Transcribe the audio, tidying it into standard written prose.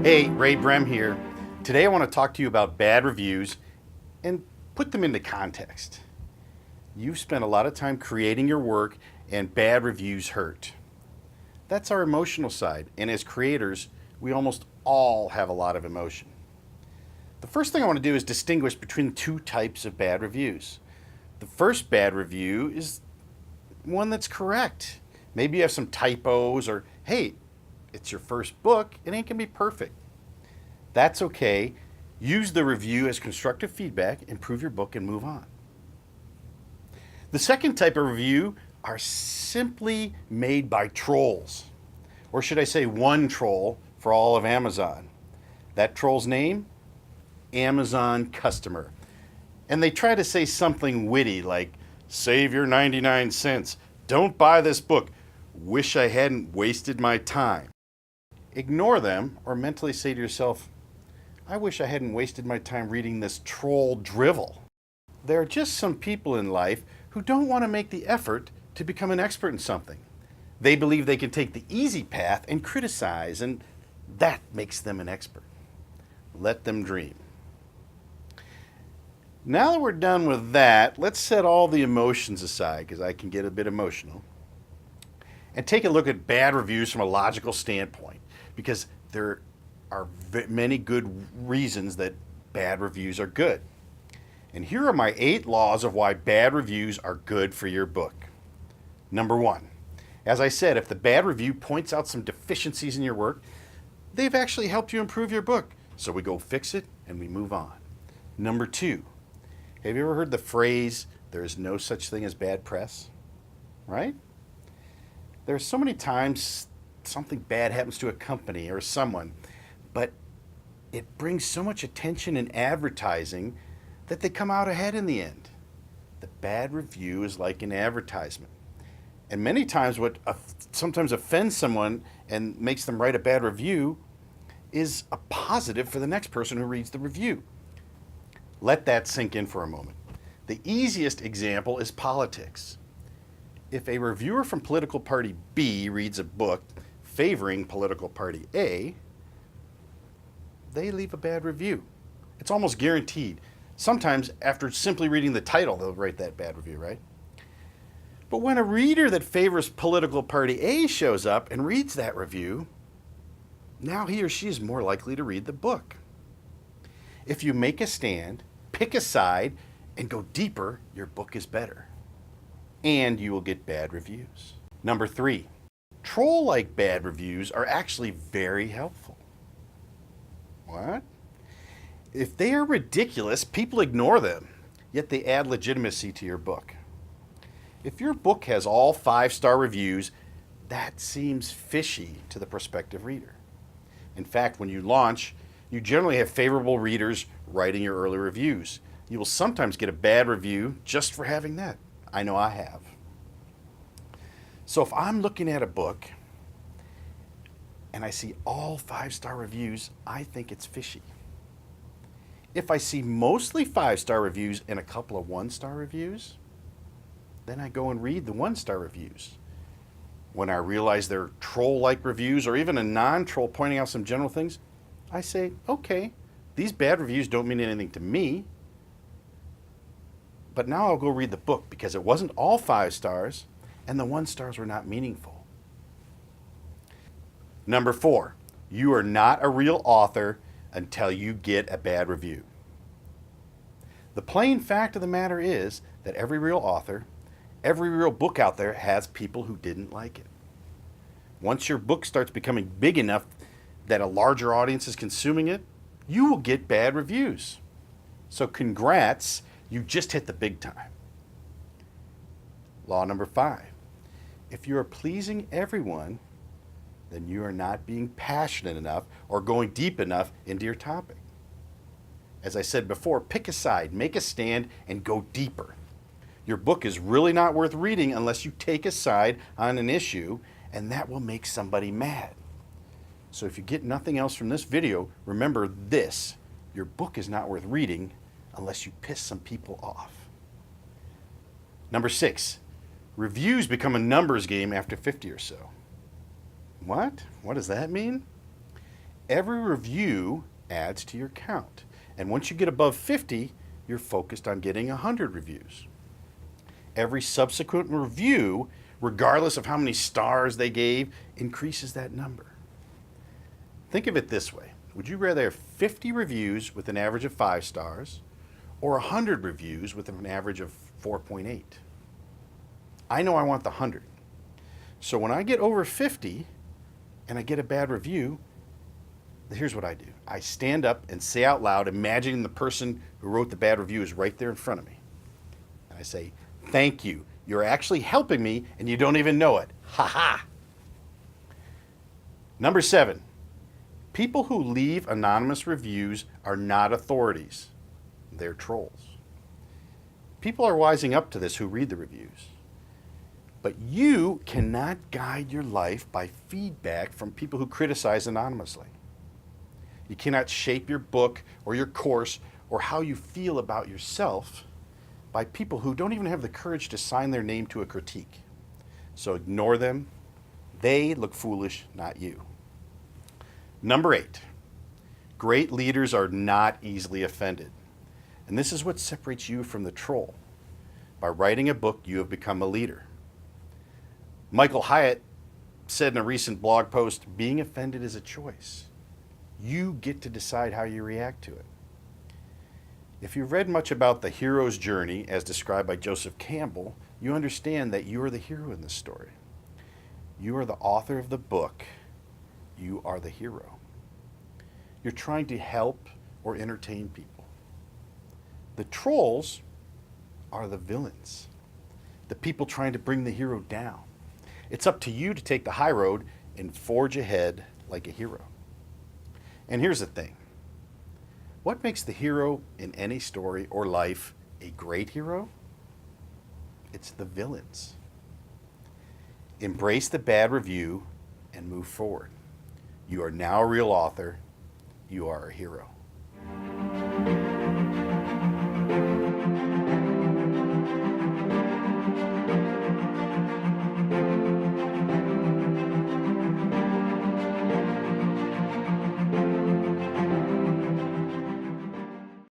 Hey, Ray Brem here. Today I want to talk to you about bad reviews and put them into context. You've spent a lot of time creating your work and bad reviews hurt. That's our emotional side, and as creators, we almost all have a lot of emotion. The first thing I want to do is distinguish between two types of bad reviews. The first bad review is one that's correct. Maybe you have some typos or, hey, it's your first book, it ain't gonna be perfect. That's okay. Use the review as constructive feedback, improve your book, and move on. The second type of review are simply made by trolls. Or should I say one troll for all of Amazon. That troll's name? Amazon customer. And they try to say something witty like, save your 99 cents, don't buy this book, wish I hadn't wasted my time. Ignore them or mentally say to yourself, I wish I hadn't wasted my time reading this troll drivel. There are just some people in life who don't want to make the effort to become an expert in something. They believe they can take the easy path and criticize, and that makes them an expert. Let them dream. Now that we're done with that, let's set all the emotions aside, because I can get a bit emotional, and take a look at bad reviews from a logical standpoint, because there are many good reasons that bad reviews are good. And here are my 8 laws of why bad reviews are good for your book. Number 1, as I said, if the bad review points out some deficiencies in your work, they've actually helped you improve your book. So we go fix it and we move on. Number 2, have you ever heard the phrase, there is no such thing as bad press? Right? There are so many times something bad happens to a company or someone, but it brings so much attention and advertising that they come out ahead in the end. The bad review is like an advertisement. And many times what sometimes offends someone and makes them write a bad review is a positive for the next person who reads the review. Let that sink in for a moment. The easiest example is politics. If a reviewer from political party B reads a book favoring political party A, they leave a bad review. It's almost guaranteed. Sometimes after simply reading the title, they'll write that bad review, right? But when a reader that favors political party A shows up and reads that review, now he or she is more likely to read the book. If you make a stand, pick a side, and go deeper, your book is better. And you will get bad reviews. Number 3, troll-like bad reviews are actually very helpful. What? If they are ridiculous, people ignore them, yet they add legitimacy to your book. If your book has all 5-star reviews, that seems fishy to the prospective reader. In fact, when you launch, you generally have favorable readers writing your early reviews. You will sometimes get a bad review just for having that. I know I have. So if I'm looking at a book and I see all 5-star reviews, I think it's fishy. If I see mostly 5-star reviews and a couple of 1-star reviews, then I go and read the 1-star reviews. When I realize they're troll-like reviews or even a non-troll pointing out some general things, I say, okay, these bad reviews don't mean anything to me, but now I'll go read the book because it wasn't all 5 stars and the 1 stars were not meaningful. Number 4, you are not a real author until you get a bad review. The plain fact of the matter is that every real author, every real book out there has people who didn't like it. Once your book starts becoming big enough that a larger audience is consuming it, you will get bad reviews. So congrats, you just hit the big time. Law number 5, if you are pleasing everyone, then you are not being passionate enough or going deep enough into your topic. As I said before, pick a side, make a stand, and go deeper. Your book is really not worth reading unless you take a side on an issue, and that will make somebody mad. So if you get nothing else from this video, remember this: your book is not worth reading unless you piss some people off. Number 6, reviews become a numbers game after 50 or so. What? What does that mean? Every review adds to your count. And once you get above 50, you're focused on getting 100 reviews. Every subsequent review, regardless of how many stars they gave, increases that number. Think of it this way. Would you rather have 50 reviews with an average of 5 stars or 100 reviews with an average of 4.8? I know I want the 100. So when I get over 50 and I get a bad review, here's what I do. I stand up and say out loud, imagining the person who wrote the bad review is right there in front of me. And I say, thank you. You're actually helping me and you don't even know it. Ha ha. Number 7, people who leave anonymous reviews are not authorities. They're trolls. People are wising up to this who read the reviews. But you cannot guide your life by feedback from people who criticize anonymously. You cannot shape your book or your course or how you feel about yourself by people who don't even have the courage to sign their name to a critique. So ignore them. They look foolish, not you. Number 8, great leaders are not easily offended. And this is what separates you from the troll. By writing a book, you have become a leader. Michael Hyatt said in a recent blog post, being offended is a choice. You get to decide how you react to it. If you've read much about the hero's journey as described by Joseph Campbell, you understand that you are the hero in this story. You are the author of the book. You are the hero. You're trying to help or entertain people. The trolls are the villains, the people trying to bring the hero down. It's up to you to take the high road and forge ahead like a hero. And here's the thing. What makes the hero in any story or life a great hero? It's the villains. Embrace the bad review and move forward. You are now a real author. You are a hero.